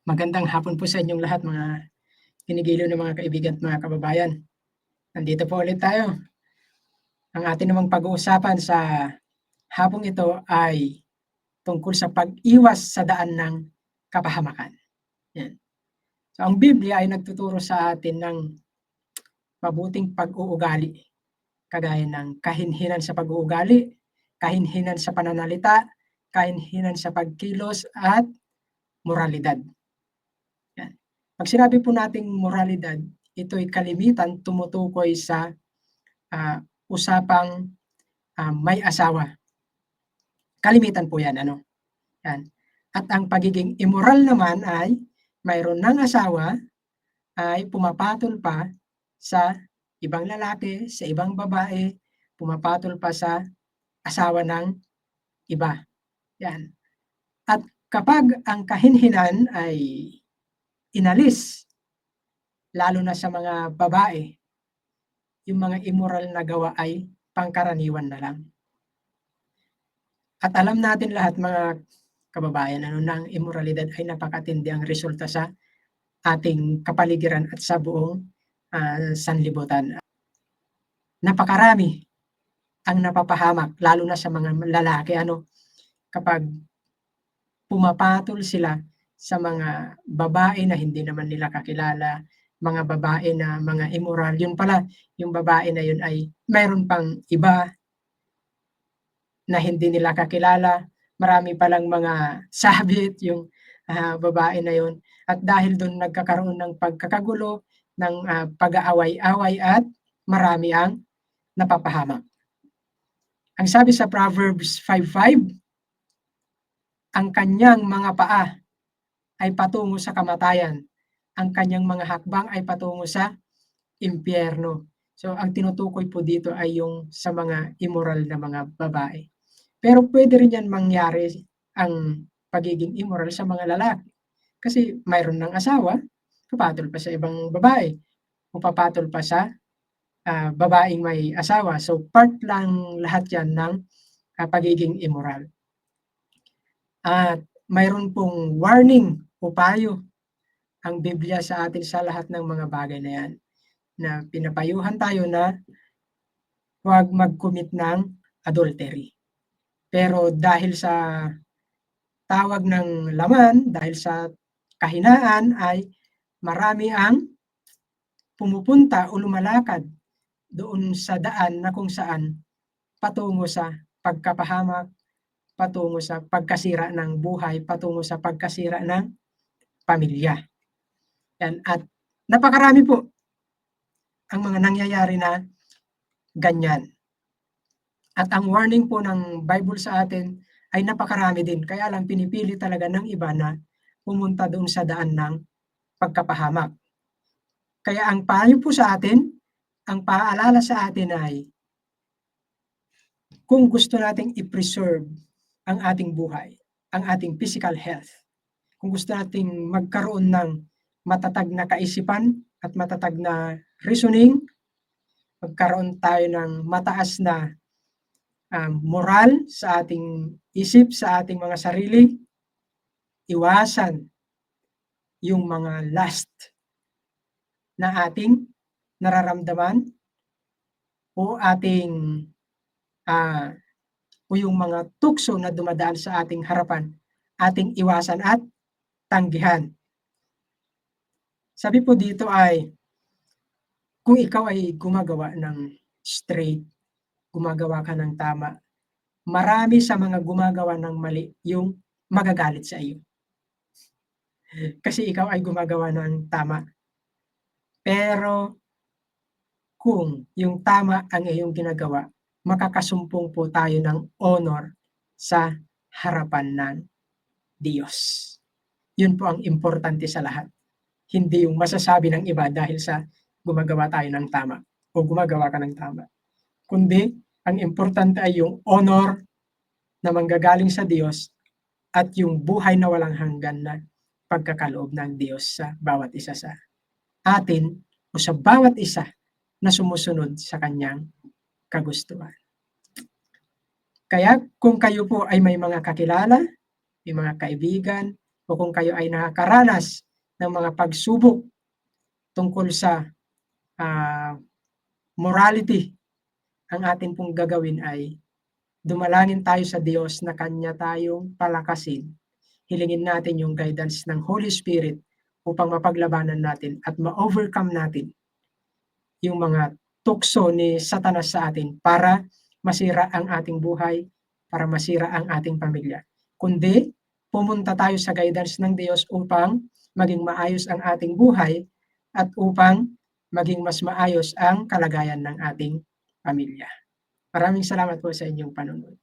Magandang hapon po sa inyong lahat mga kinigiliw na mga kaibigan at mga kababayan. Nandito po ulit tayo. Ang ating namang pag-uusapan sa hapong ito ay tungkol sa pag-iwas sa daan ng kapahamakan. Yan. So, ang Biblia ay nagtuturo sa atin ng mabuting pag-uugali, kagaya ng kahinhinan sa pag-uugali, kahinhinan sa pananalita, kahinhinan sa pagkilos at moralidad. Yan. Pag sinabi po nating moralidad, ito'y kalimitan tumutukoy sa usapang may asawa. Kalimitan po yan. Yan. At ang pagiging immoral naman ay mayroon ng asawa ay pumapatol pa sa ibang lalaki, sa ibang babae, pumapatol pa sa asawa ng iba. Yan. At kapag ang kahinhinan ay inalis, lalo na sa mga babae, yung mga immoral na gawa ay pangkaraniwan na lang. At alam natin lahat mga kababayan, na ang immoralidad ay napakatindi ang resulta sa ating kapaligiran at sa buong sanlibutan. Napakarami ang napapahamak, lalo na sa mga lalaki, kapag pumapatol sila sa mga babae na hindi naman nila kakilala, mga babae na mga immoral, yun pala, yung babae na yun ay mayroon pang iba na hindi nila kakilala, marami palang mga sabit yung babae na yun. At dahil doon nagkakaroon ng pagkakagulo, ng pag-aaway-away at marami ang napapahamak. Ang sabi sa Proverbs 5:5, ang kanyang mga paa ay patungo sa kamatayan. Ang kanyang mga hakbang ay patungo sa impyerno. So, ang tinutukoy po dito ay yung sa mga immoral na mga babae. Pero pwede rin yan mangyari ang pagiging immoral sa mga lalaki. Kasi mayroon ng asawa, papatol pa sa ibang babae, o papatol pa sa babaeng may asawa. So, part lang lahat yan ng pagiging immoral. At mayroon pong warning o payo ang Biblia sa atin sa lahat ng mga bagay na yan, na pinapayuhan tayo na huwag mag-commit ng adultery. Pero dahil sa tawag ng laman, dahil sa kahinaan, ay marami ang pumupunta o lumalakad doon sa daan na kung saan patungo sa pagkapahamak, patungo sa pagkasira ng buhay, patungo sa pagkasira ng pamilya. Yan. At napakarami po ang mga nangyayari na ganyan. At ang warning po ng Bible sa atin ay napakarami din. Kaya lang pinipili talaga ng iba na pumunta doon sa daan ng pagkapahamak. Kaya ang payo po sa atin, ang paalala sa atin ay kung gusto nating i-preserve ang ating buhay, ang ating physical health, kung gusto nating magkaroon ng matatag na kaisipan at matatag na reasoning, magkaroon tayo ng mataas na moral sa ating isip, sa ating mga sarili, iwasan yung mga lust na ating nararamdaman o ating o yung mga tukso na dumadaan sa ating harapan, ating iwasan at tanggihan. Sabi po dito ay, kung ikaw ay gumagawa ng straight, gumagawa ka ng tama, marami sa mga gumagawa ng mali yung magagalit sa iyo. Kasi ikaw ay gumagawa ng tama. Pero kung yung tama ang iyong ginagawa, makakasumpong po tayo ng honor sa harapan ng Diyos. Yun po ang importante sa lahat. Hindi yung masasabi ng iba dahil sa gumagawa tayo ng tama o gumagawa ka ng tama. Kundi, ang importante ay yung honor na manggagaling sa Diyos at yung buhay na walang hanggan na pagkakaloob ng Diyos sa bawat isa sa atin o sa bawat isa na sumusunod sa kanyang kagustuhan. Kaya kung kayo po ay may mga kakilala, may mga kaibigan, o kung kayo ay nakakaranas ng mga pagsubok tungkol sa morality, ang atin pong gagawin ay dumalangin tayo sa Diyos na Kanya tayong palakasin. Hilingin natin yung guidance ng Holy Spirit upang mapaglabanan natin at ma-overcome natin yung mga tukso ni Satanas sa atin para masira ang ating buhay, para masira ang ating pamilya. Kundi, pumunta tayo sa guidance ng Diyos upang maging maayos ang ating buhay at upang maging mas maayos ang kalagayan ng ating pamilya. Maraming salamat po sa inyong panonood.